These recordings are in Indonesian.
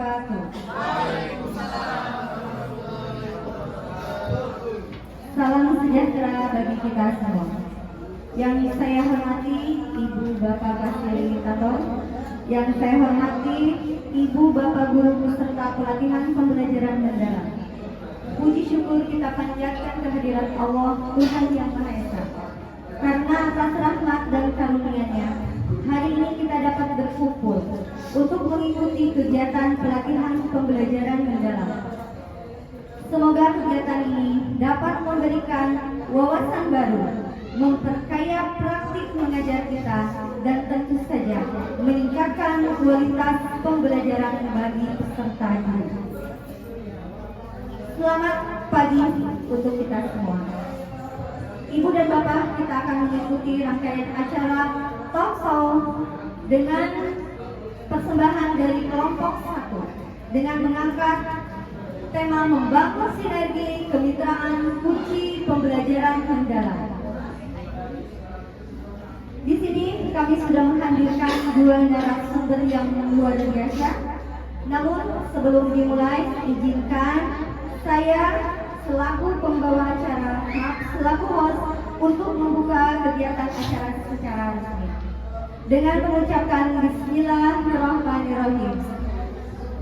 wabarakatuh. Salam sejahtera bagi kita semua. Yang saya hormati Ibu Bapak Fasilitator, yang saya hormati Ibu Bapak Guru peserta pelatihan pembelajaran mendalam. Puji syukur kita panjatkan kehadirat Allah Tuhan Yang Maha Esa. Karena atas rahmat dan karunia-Nya, hari ini kita dapat berkumpul untuk mengikuti kegiatan pelatihan pembelajaran mendalam. Semoga kegiatan ini dapat memberikan wawasan baru, memperkaya praktik mengajar kita, dan tentu saja meningkatkan kualitas pembelajaran bagi peserta didik. Selamat pagi untuk kita semua. Ibu dan Bapak, kita akan mengikuti rangkaian acara talk show dengan persembahan dari kelompok 1 dengan mengangkat tema membangun sinergi kemitraan kunci pembelajaran mendalam. Di sini kami sudah menghadirkan 2 narasumber yang luar biasa. Namun sebelum dimulai, izinkan saya selaku pembawa acara, selaku host untuk membuka kegiatan acara secara resmi dengan mengucapkan Bismillahirrahmanirrahim.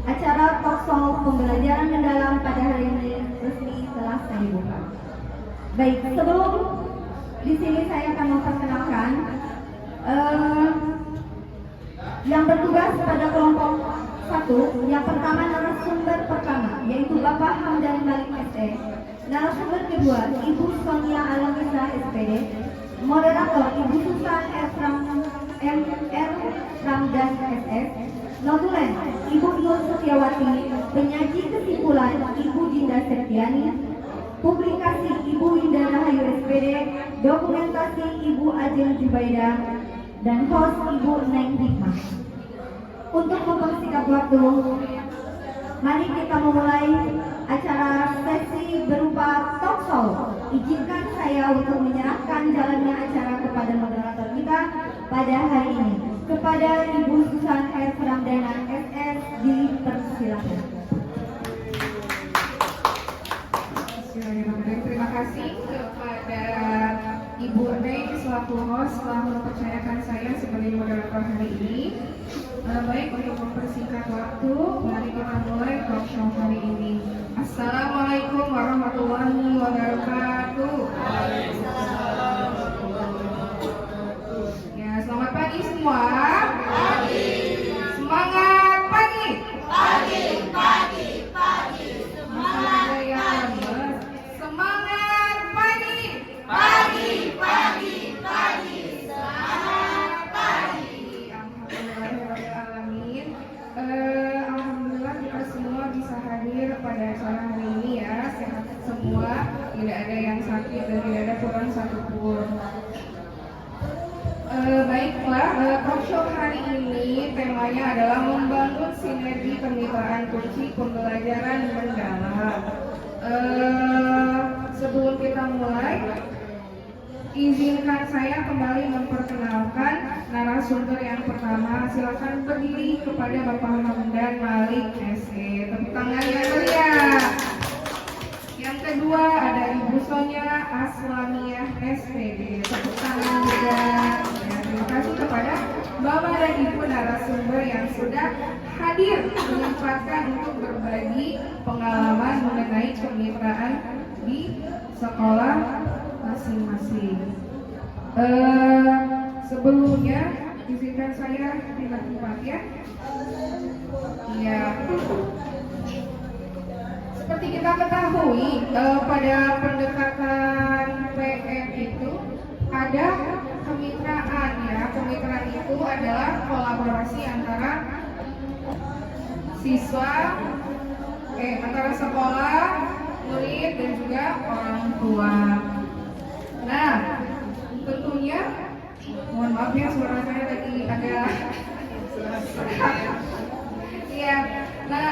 Acara talkshow pembelajaran mendalam pada hari ini resmi telah saya buka. Baik, sebelum di sini saya akan memperkenalkan yang bertugas pada kelompok 1. Yang pertama narasumber pertama yaitu Bapak Hamdan Malik SE. Narasumber kedua Ibu Sonia Alamisa SPD. Moderator Ibu Susan MR Ramdan SS. Notulen Ibu Nur Setiawati. Penyaji kesimpulan Ibu Dinda Septiani. Publikasi Ibu Winda Rahayu SPD. Dokumentasi Ibu Ajeng Jubaida. Dan host Ibu Neng Hikmah. Untuk mempersingkat waktu, mari kita memulai acara sesi berupa talk show. Izinkan saya untuk menyerahkan jalannya acara kepada moderator kita pada hari ini. Kepada Ibu Susan R. Ramdana SS, dipersilakan. Terima kasih kepada Ibu Neng selaku host telah mempercayakan saya sebagai moderator hari ini. Baik, untuk mempersingkat waktu, mari kita mulai talk show hari ini. Assalamualaikum warahmatullahi wabarakatuh. Ya, selamat pagi semua. Pagi. Semangat pagi. Pagi, pagi, pagi. Semangat pagi. Semangat pagi. Pagi, pagi, pagi. Semangat pagi. Alhamdulillah kita semua bisa hadir pada acara hari ini ya, sehat semua, tidak ada yang sakit dan tidak ada kurang satupun. Baiklah, talk show hari ini temanya adalah membangun sinergi kemitraan kunci pembelajaran mendalam. Sebelum kita mulai, izinkan saya kembali memperkenalkan narasumber yang pertama. Silakan berdiri kepada Bapak Hamdan Malik SE. Tepuk tangan yang meriah. Yang kedua ada Ibu Sonia Aslamiyah SPD. Tepuk tangan juga. Ya, terima kasih kepada Bapak dan Ibu narasumber yang sudah hadir menyempatkan untuk berbagi pengalaman mengenai kemitraan di sekolah masing-masing. Sebelumnya izinkan saya pindah tempat ya. Iya. Seperti kita ketahui, pada pendekatan PM itu ada kemitraan ya. Kemitraan itu adalah kolaborasi antara siswa, antara sekolah, murid dan juga orang tua. Nah, tentunya mohon maaf ya suara saya lagi agak ya. Nah,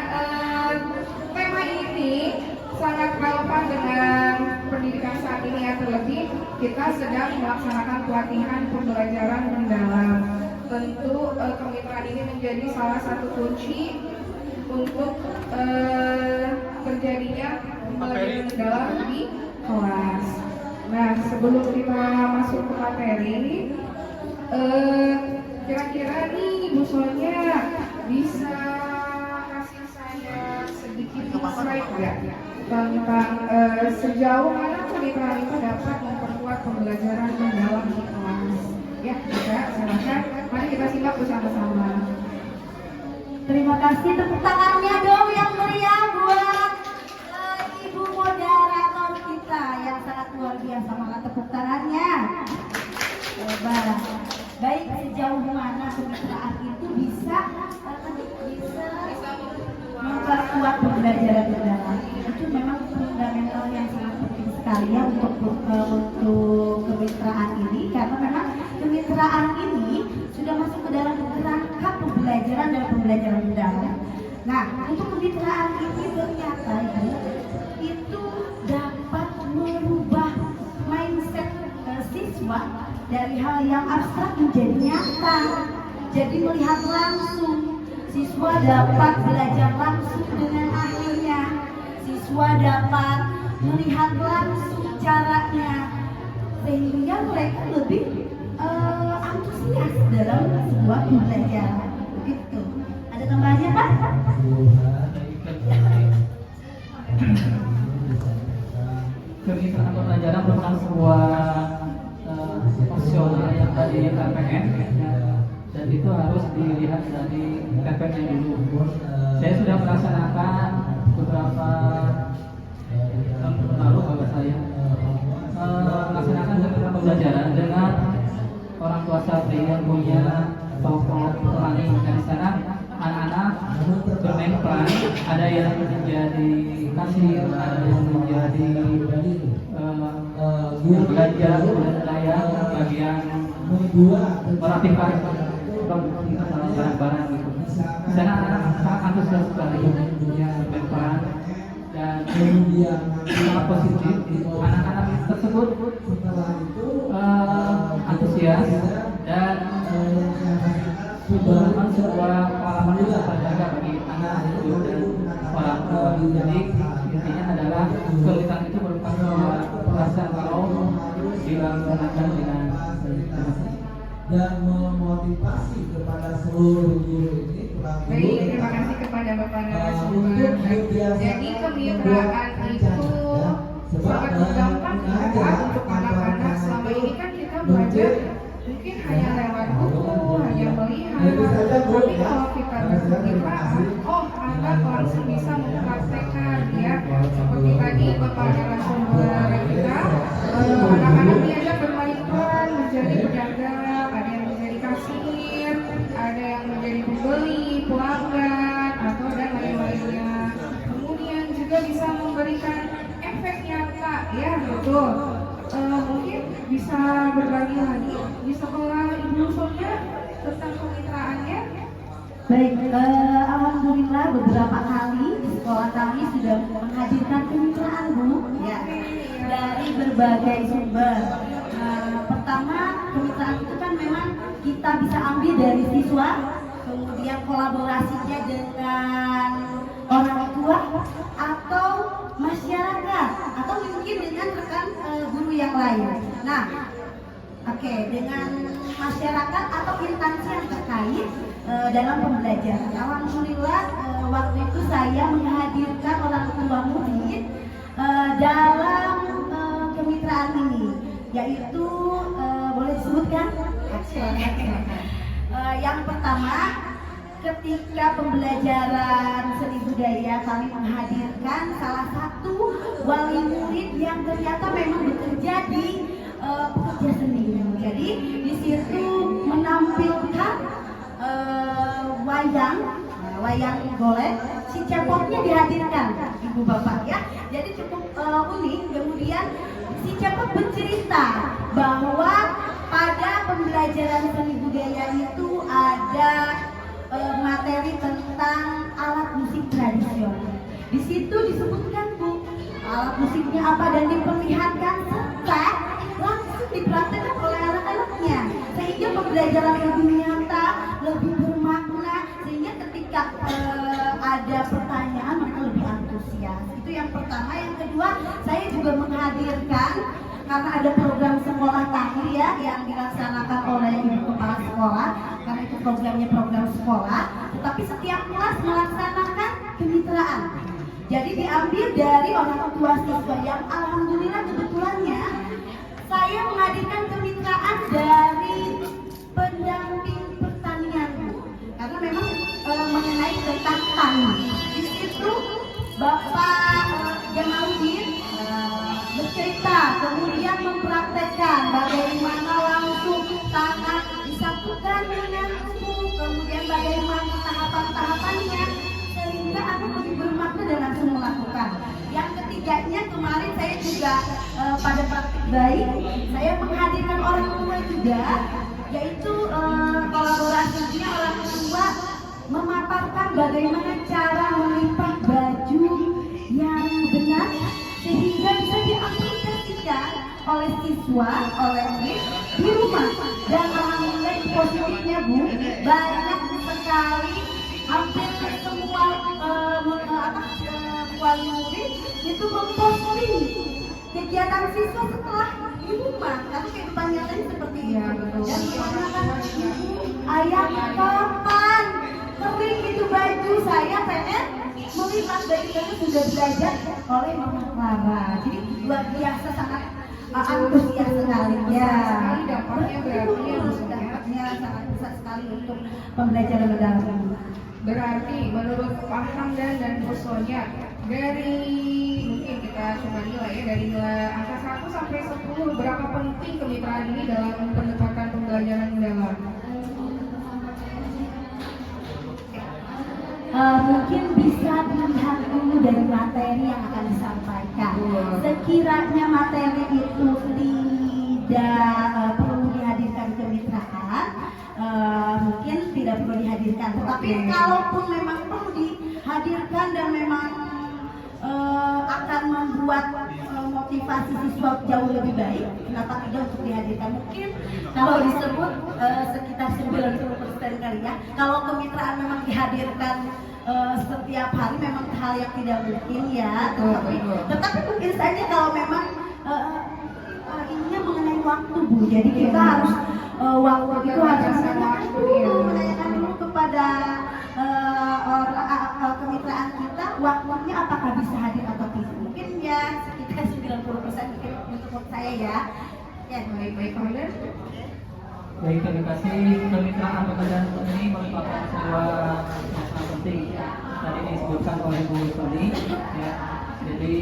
tema ini sangat relevan dengan pendidikan saat ini ya, terlebih kita sedang melaksanakan pelatihan pembelajaran mendalam. Tentu kemitraan ini menjadi salah satu kunci untuk terjadinya pembelajaran mendalam di kelas. Nah, sebelum kita masuk ke materi, kira-kira nih Bu Sonia bisa kasih saya sedikit insight nggak tentang sejauh mana kemitraan itu dapat memperkuat pembelajaran mendalam di kelas? Ya, bisa. Silakan. Mari kita simak bersama-sama. Terima kasih, tepuk tangannya dong yang meriah buat Ibu moderator kita yang sangat luar biasa. Maka tepuk tangannya. Hebat. Baik, sejauh mana kemitraan itu bisa memperkuat pembelajaran mendalam. Itu memang fundamental yang sangat penting sekali ya untuk kemitraan ini, karena memang kemitraan ini sudah masuk ke dalam kerangka pembelajaran dan pembelajaran mendalam. Nah, untuk kemitraan ini ternyata itu dapat merubah mindset siswa dari hal yang abstrak menjadi nyata. Jadi melihat langsung, siswa dapat belajar langsung dengan ahlinya, siswa dapat melihat langsung caranya, sehingga mereka lebih antusias dalam sebuah pembelajaran. Gitu. Ada tambahannya, Pak? Kemitraan pembelajaran merupakan sebuah opsional yang tadi KPN, dan itu harus dilihat dari KPN dulu. Saya sudah melaksanakan beberapa tahun lalu kalau saya melaksanakan kemitraan pembelajaran dengan orang tua santri yang punya tokoh pelangi. Di sana anak-anak bermain peran, ada yang menjadi kasir, ada yang menjadi belajar budaya, bagian merapikan produksi barang-barang gitu. Di sana anak-anak sangat antusias sekali bermain peran, dan sangat positif. Anak-anak tersebut antusias dan merupakan sebuah pengalaman yang sangat berharga bagi anak, guru, dan orang tua. Jadi intinya adalah kemitraan itu merupakan sebuah perasaan kalau dilaksanakan dengan dan memotivasi kepada seluruh guru ini. Baik, terima kasih kepada Bapak narasumber. Jadi kemitraan itu sangat gampang ya untuk anak-anak. Selama ini kan kita belajar mungkin hanya lewat buku, hanya melihat. Tapi kalau kita berkemitraan, anak langsung bisa mempraktekkan ya. Seperti tadi Bapak narasumber kita, anak-anak diajak bermain peran menjadi pedagang, ada yang menjadi kasir, ada yang menjadi pembeli, pelanggan, atau dan lain-lainnya. Kemudian juga bisa memberikan efek nyata, ya betul. Mungkin bisa berbagi lagi, bisa keluar Ibu Sonia tentang kemitraannya. Baik, alhamdulillah beberapa kali di sekolah kami sudah menghadirkan kemitraan, Bu, ya, dari berbagai sumber. Pertama, kemitraan itu kan memang kita bisa ambil dari siswa, kemudian kolaborasinya dengan orang tua atau masyarakat, atau mungkin dengan rekan guru yang lain. Nah, oke, dengan masyarakat atau instansi yang terkait dalam pembelajaran. Alhamdulillah waktu itu saya menghadirkan orang tua murid dalam kemitraan ini, yaitu boleh disebutkan? Yang pertama, ketika pembelajaran seni budaya kami menghadirkan salah satu wali murid yang ternyata memang bekerja di pekerja seni. Jadi di situ menampilkan wayang golek, si cepotnya dihadirkan, Ibu Bapak ya. Jadi cukup unik. Kemudian si cepot bercerita bahwa pada pembelajaran seni budaya itu ada materi tentang alat musik tradisional. Di situ disebutkan, Bu, alat musiknya apa, dan diperlihatkan serta langsung dipraktekkan oleh anak-anaknya, sehingga pembelajaran lebih nyata, lebih bermakna, sehingga ketika ada pertanyaan mereka lebih antusias. Itu yang pertama. Yang kedua, saya juga menghadirkan karena ada program sekolah tani ya yang dilaksanakan oleh ibu kepala sekolah, karena itu programnya program sekolah, tetapi setiap kelas melaksanakan kemitraan. Jadi diambil dari orang tua siswa yang alhamdulillah kebetulannya saya menghadirkan kemitraan dari pendamping pertanian, karena memang mengenai tentang tanah. Di situ Bapak Jamaluddin bercerita, kemudian mempraktekkan bagaimana langsung tanah disatukan dengan suhu, kemudian bagaimana tahapan-tahapannya, sehingga aku lebih bermakna dan langsung melakukan. Yang ketiganya kemarin saya juga pada praktik baik, saya menghadirkan orang tua juga, yaitu kolaborasinya orang tua memaparkan bagaimana cara melipat baju yang benar sehingga bisa diaplikasikan oleh siswa, oleh murid di rumah. Dan alhamdulillah positifnya Bu, banyak sekali hampir semua wali murid itu memposting kegiatan siswa setelah di rumah, karena kehidupan nyatanya seperti itu. Dan menanyakan ibu, ayah kapan kering itu baju, saya pengen melihat dari itu sudah belajar oleh Mama Clara. Jadi luar biasa, sangat antusias sekali ya. Dampaknya berarti Dampaknya sangat besar sekali untuk pembelajaran mendalam. berarti menurut Pak Hamdan dan Bu Sonia, dari mungkin kita coba nilai ya, dari nilai angka 1 sampai 10, berapa penting kemitraan ini dalam pendekatan pembelajaran mendalam? Mungkin bisa dilihat dulu dari materi yang akan disampaikan. Sekiranya materi itu tidak perlu dihadirkan kemitraan, mungkin tidak perlu dihadirkan. Tetapi kalaupun memang perlu dihadirkan dan memang akan membuat motivasi siswa jauh lebih baik, kenapa tidak untuk dihadirkan? Mungkin kalau disebut sekitar 90% kali ya. Kalau kemitraan memang dihadirkan setiap hari memang hal yang tidak mungkin ya. Tetapi mungkin saja kalau memang ininya mengenai waktu Bu. Jadi kita harus waktu itu harus menanyakan dulu kepada kemitraan kita, waktunya apakah bisa hadir atau tidak. Mungkin ya sekitar 90% mungkin untuk saya ya. Ya, Baik-baik Hamdan. Baik, terima kasih. Kemitraan pekerjaan ini merupakan sebuah yang sangat penting. Tadi disebutkan oleh Bu Sony, ya. Jadi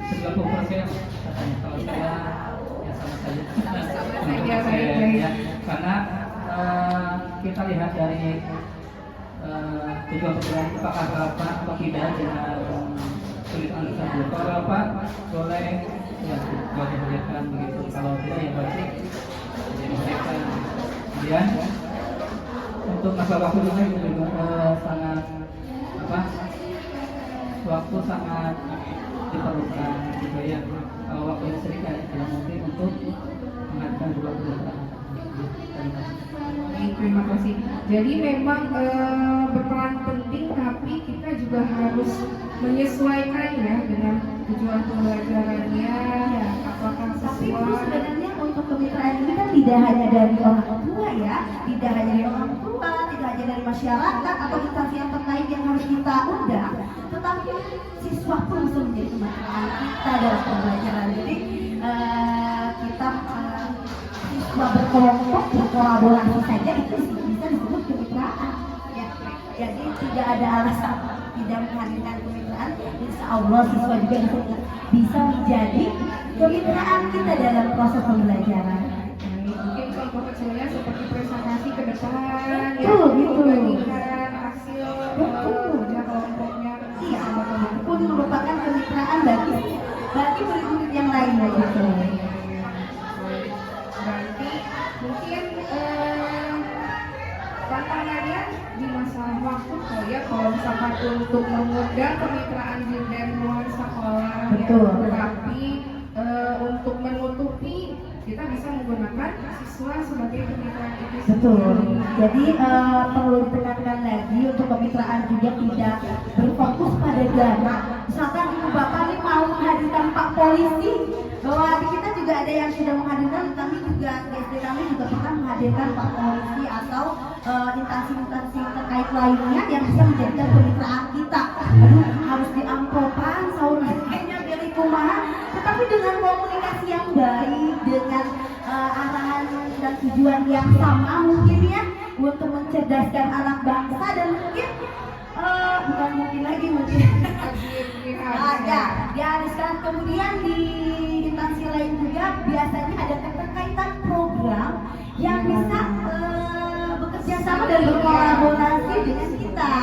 90% katanya, kalau saya ya sama saja. Ya, karena kita lihat dari tujuan pekerjaan itu apakah Bapak atau tidak dengan kemitraan tersebut. Kalau Bapak boleh ya boleh dilihatkan begitu. Kalau tidak ya berarti mereka. Kemudian untuk masalah waktu juga sangat waktu sangat diperlukan juga ya. Kalau waktunya sedikit tidak mungkin untuk mengadakan dua kegiatan. Baik, terima kasih. Jadi memang berperan penting, tapi kita juga harus menyesuaikan ya dengan tujuan pembelajarannya. Ya. Apakah Tapi sesuai? Bu, sebenarnya untuk kemitraan ini kan tidak hanya dari orang tua ya, tidak hanya dari orang tua, tidak hanya dari masyarakat atau instansi yang terkait yang harus kita undang, tetapi siswa pun bisa menjadi kemitraan kita dalam pembelajaran. Jadi kita siswa berkelompok, berkolaborasi saja itu bisa disebut kemitraan. Ya. Jadi tidak ada alasan tidak menghadirkan kemitraan. Insya Allah siswa juga bisa menjadi kemitraan kita dalam proses pembelajaran. Mungkin contoh kecilnya seperti presentasi ke depan, Betul, betul. membandingkan hasil kerja kelompoknya Iya, sama teman. pun merupakan kemitraan bagi murid-murid yang lainnya gitu. Berarti mungkin tantangannya di masalah waktu kali ya, kalau misalkan untuk mengundang kemitraan di dan luar sekolah. Betul. Tapi untuk menutupi kita bisa menggunakan siswa sebagai kemitraan itu Betul. sendiri. Jadi perlu ditekankan lagi untuk kemitraan juga tidak berfokus pada dana. Misalkan ibu bapak ini mau menghadirkan Pak Polisi, bahwa di kita juga ada yang sudah menghadirkan, kami juga di SD kami juga pernah menghadirkan Pak Polisi atau instansi-instansi terkait lainnya yang bisa menjadikan kemitraan kita. Aduh, harus diamplopan, sahur kayaknya dari kumaha, tetapi dengan komunikasi yang baik, dengan arahan dan tujuan yang sama mungkin ya, untuk mencerdaskan anak bangsa dan mungkin bukan mungkin lagi mungkin ya diharuskan kemudian di instansi lain juga biasanya ada keterkaitan program yang bisa bekerja sama dan berkolaborasi dengan kita.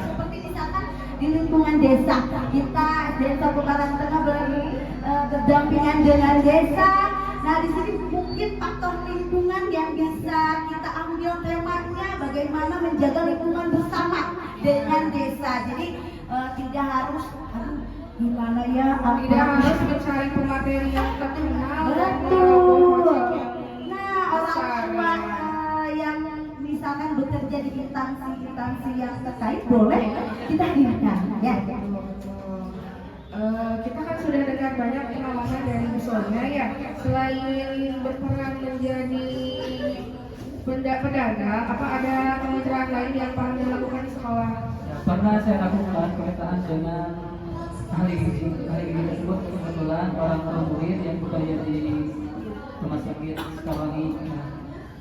Seperti misalkan di lingkungan desa kita, desa Putaran Tengah berdampingan dengan desa. Nah, di sini mungkin faktor lingkungan yang bisa kita ambil temanya bagaimana menjaga lingkungan bersama dengan desa. Jadi tidak harus gimana ya, Tidak harus mencari pemateri yang terkenal. betul. Nah, orang Besar. tua yang misalkan bekerja di instansi yang terkait boleh kita hadirkan ya. Kita kan sudah dengar banyak pengalaman dari Bu Sonia ya. Selain berperan menjadi pedagang, apa ada kemitraan lain yang pernah dilakukan di sekolah? Ya, pernah saya lakukan kemitraan dengan ahli gizi tersebut. Kebetulan orang tua murid yang bekerja di rumah sakit Sekawangi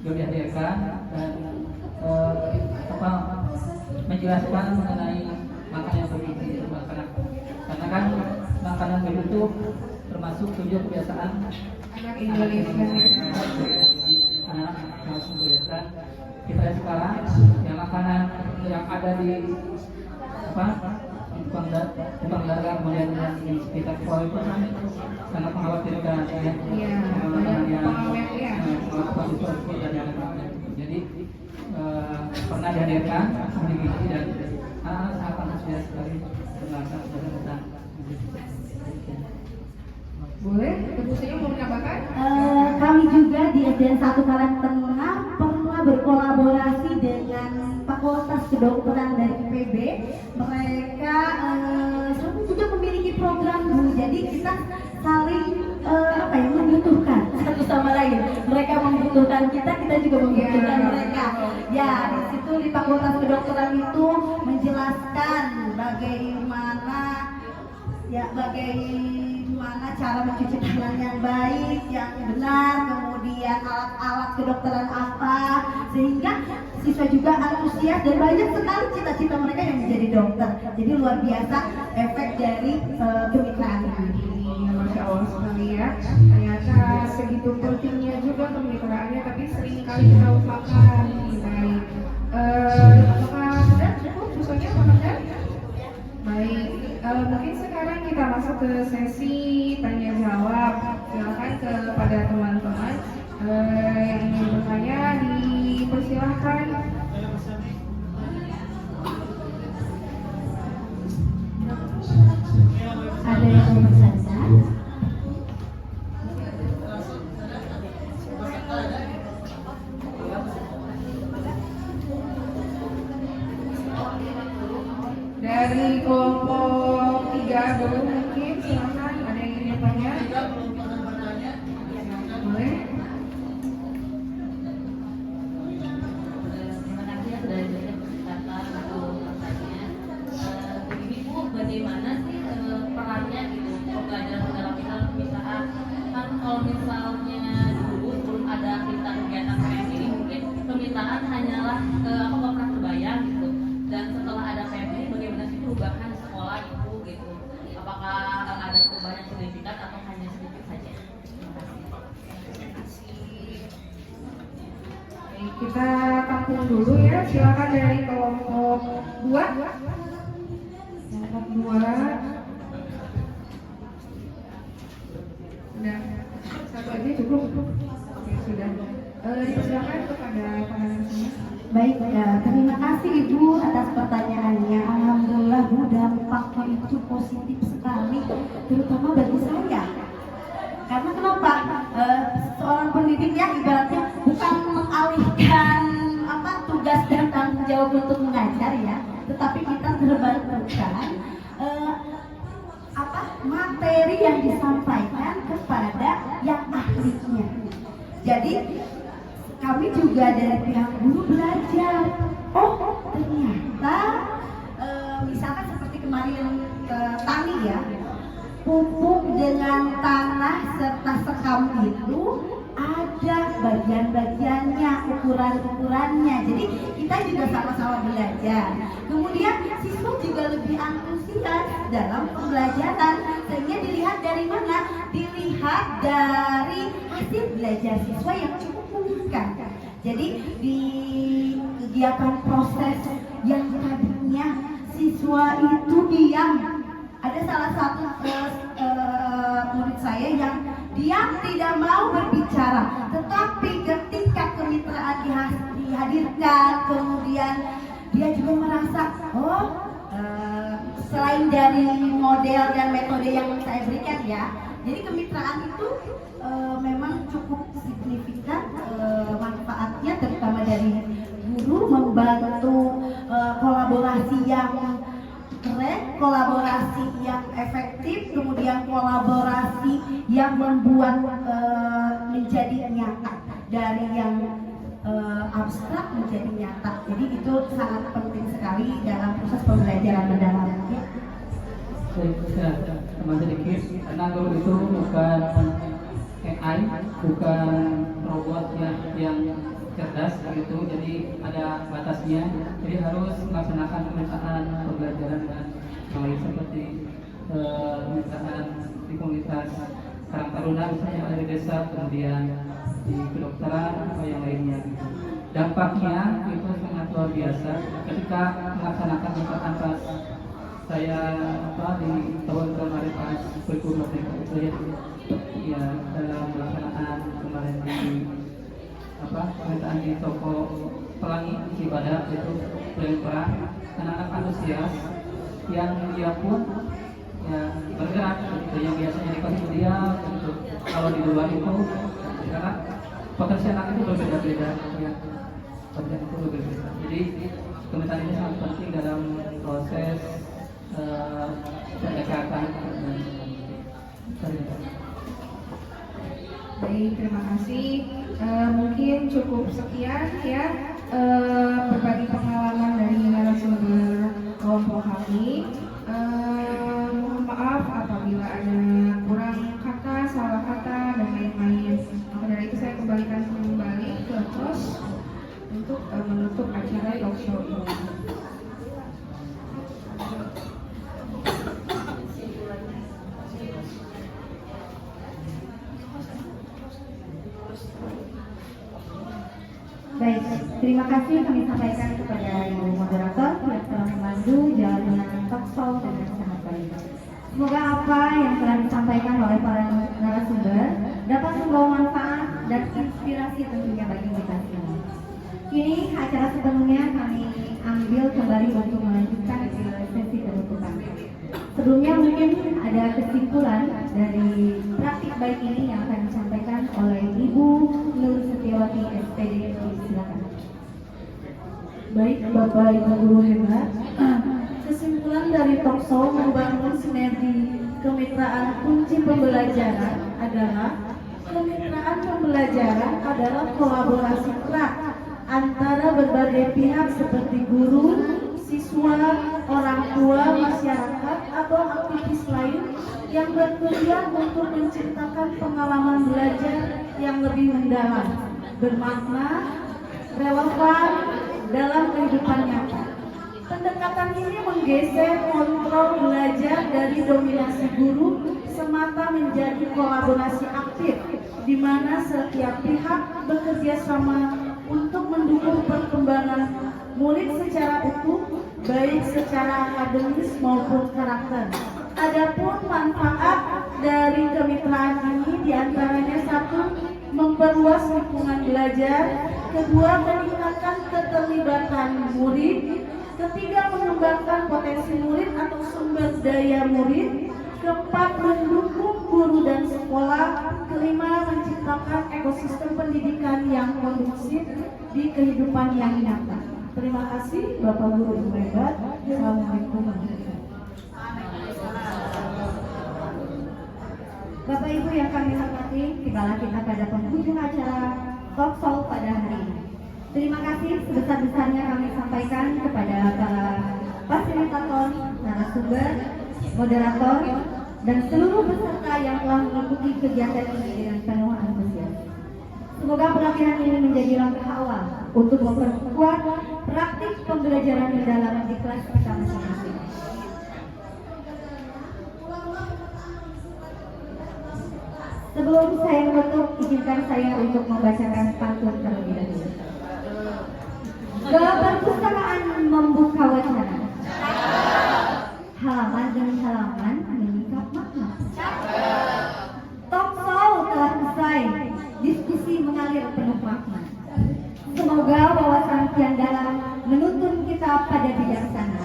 dihadirkan dan menjelaskan mengenai makanan yang bergizi untuk anak-anak. Karena kan makanan itu termasuk tujuh kebiasaan Anak Indonesia. anak harus membiasakan. Kita lihat sekarang yang makanan yang ada di tukang dagang kemudian yang di sekitar sekolah itu sangat mengkhawatirkan ya. Iya, Makanan yang pengawet ya. jadi pernah dihadirkan ahli gizi dan anak-anak sangat antusias sekali mendengarkan tentang Boleh? Ibu Sonia mau menambahkan? Kami juga di SDN 1 Karang Tengah pernah berkolaborasi dengan Fakultas Kedokteran dari IPB. Mereka juga memiliki program Bu. Jadi kita saling membutuhkan satu sama lain. Mereka membutuhkan kita juga membutuhkan mereka. Ya, di situ di Fakultas Kedokteran itu menjelaskan bagaimana cara mencuci tangan yang baik, yang benar, kemudian alat-alat kedokteran apa, sehingga siswa juga antusias dan banyak sekali cita-cita mereka yang menjadi dokter. Jadi luar biasa efek dari kemitraan ini. Masya Allah sekali ya. Ternyata segitu pentingnya juga kemitraannya, tapi sering kali kita lupakan. Baik. Apakah sudah cukup? Khususnya Pak? Baik. Mungkin sekarang kita masuk ke sesi tanya jawab. Silakan kepada teman-teman yang ingin bertanya dipersilahkan. Ada yang mau bertanya? Dari kelompok 3 dulu mungkin, silakan ada yang ingin bertanya. Boleh? Terima kasih ya sudah diberikan kesempatan untuk bertanya. Begini Bu, bagaimana sih perannya gitu pembelajaran dalam misalnya kan kalau misalnya dulu sebelum ada kita kegiatan PM ini mungkin permintaan hanyalah apa pernah terbayang gitu, dan setelah ada PM ini bagaimana sih perubahan sekolah itu gitu, apakah ada perubahan yang signifikan atau hanya sedikit saja? Terima kasih. Baik, kita tampung dulu ya. Silakan dari kelompok 2. Kelompok 2. Sudah. Satu aja cukup. Oke, sudah. Dipersilakan kepada panel semua. Baik, terima kasih Ibu atas pertanyaannya. Alhamdulillah Bu, dampaknya itu positif sekali, terutama bagi saya. Karena kenapa? Bimbing ya ibaratnya bukan mengalihkan tugas dan tanggung jawab untuk mengajar ya, tetapi kita terbantukan materi yang disampaikan kepada yang ahlinya. Jadi kami juga dari pihak guru belajar. Oh ternyata misalkan seperti kemarin tani ya, pupuk dengan tanah serta sekam itu ada bagian-bagiannya, ukuran-ukurannya. Jadi kita juga sama-sama belajar. Kemudian siswa juga lebih antusias dalam pembelajaran. Sehingga dilihat dari mana? Dilihat dari hasil belajar siswa yang cukup memuaskan. Jadi di kegiatan proses yang tadinya siswa itu diam. Ada salah satu murid saya yang diam tidak mau berbicara, tetapi ketika kemitraan dihadirkan, kemudian dia juga merasa selain dari model dan metode yang saya berikan ya, jadi kemitraan itu memang cukup signifikan manfaatnya, terutama dari guru membantu kolaborasi yang keren, kolaborasi yang efektif, kemudian kolaborasi yang membuat menjadi nyata, dari yang abstrak menjadi nyata. Jadi itu sangat penting sekali dalam proses pembelajaran mendalam. Saya teman sedikit, karena guru itu bukan AI, bukan robot yang cerdas gitu, jadi ada batasnya. Jadi harus melaksanakan pemetaan pembelajaran dan yang lain seperti pemetaan di komunitas Karang Taruna misalnya ada di desa, kemudian di kedokteran atau yang lainnya gitu. Dampaknya itu sangat luar biasa ketika melaksanakan pemetaan pas saya di tahun kemarin pas berkumpul saya ya dalam pelaksanaan kemarin di pemetaan di toko Pelangi Cibadak itu perang anak-anak antusias yang dia pun ya bergerak gitu, yang biasanya dikasih dia untuk kalau di luar itu karena potensi anak itu berbeda-beda ya, potensi itu berbeda. Jadi pemetaan ini sangat penting dalam proses pendekatan. Baik, terima kasih. Mungkin cukup sekian ya berbagi pengalaman dari narasumber kelompok kami. Mohon maaf apabila ada kurang kata, salah kata dan lain-lain. Maka dari itu saya kembalikan kembali ke host untuk menutup acara talk show ini. Baik, terima kasih kami sampaikan kepada Ibu Moderator yang telah memandu jalannya talk show dengan sangat baik. Semoga apa yang telah disampaikan oleh para narasumber dapat membawa manfaat dan inspirasi tentunya bagi kita semua. Kini acara sepenuhnya kami ambil kembali untuk melanjutkan ke sesi penutupan. Sebelumnya mungkin ada kesimpulan dari praktik baik ini yang akan disampaikan oleh Ibu Nur Setiawati SPD. Silakan. Baik Bapak Ibu guru hebat, kesimpulan dari talk show membangun sinergi kemitraan kunci pembelajaran adalah kemitraan pembelajaran adalah kolaborasi erat antara berbagai pihak seperti guru, siswa, orang tua, masyarakat, atau aktivis lain yang bertujuan untuk menciptakan pengalaman belajar yang lebih mendalam, bermakna, relevan dalam kehidupan nyata. Pendekatan ini menggeser kontrol belajar dari dominasi guru semata menjadi kolaborasi aktif, di mana setiap pihak bekerja sama untuk mendukung perkembangan murid secara utuh, baik secara akademis maupun karakter. Adapun manfaat dari kemitraan ini diantaranya satu, memperluas lingkungan belajar, kedua, meningkatkan keterlibatan murid, ketiga, mengembangkan potensi murid atau sumber daya murid, keempat, mendukung guru dan sekolah, kelima, menciptakan ekosistem pendidikan yang kondusif di kehidupan yang nyata. Terima kasih Bapak Guru Ibu hebat. Assalamualaikum warahmatullahi wabarakatuh. Bapak Ibu yang kami hormati, tibalah kita pada penghujung acara Talk Show pada hari ini. Terima kasih sebesar-besarnya kami sampaikan kepada para fasilitator, narasumber, moderator, dan seluruh peserta yang telah mengikuti kegiatan ini dengan penuh antusias. Semoga pelatihan ini menjadi langkah awal untuk memperkuat praktik pembelajaran mendalam di kelas kita masing-masing. Sebelum saya menutup, izinkan saya untuk membacakan pantun terlebih dahulu. Ke perpustakaan membuka wacana, halaman demi halaman menyingkap makna. Talk show telah usai, diskusi mengalir penuh makna. Semoga wawasan kian dalam menuntun kita pada bijaksana.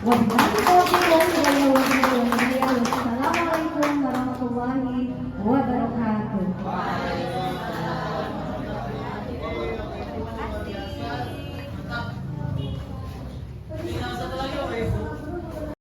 Wassalamualaikum warahmatullahi wabarakatuh.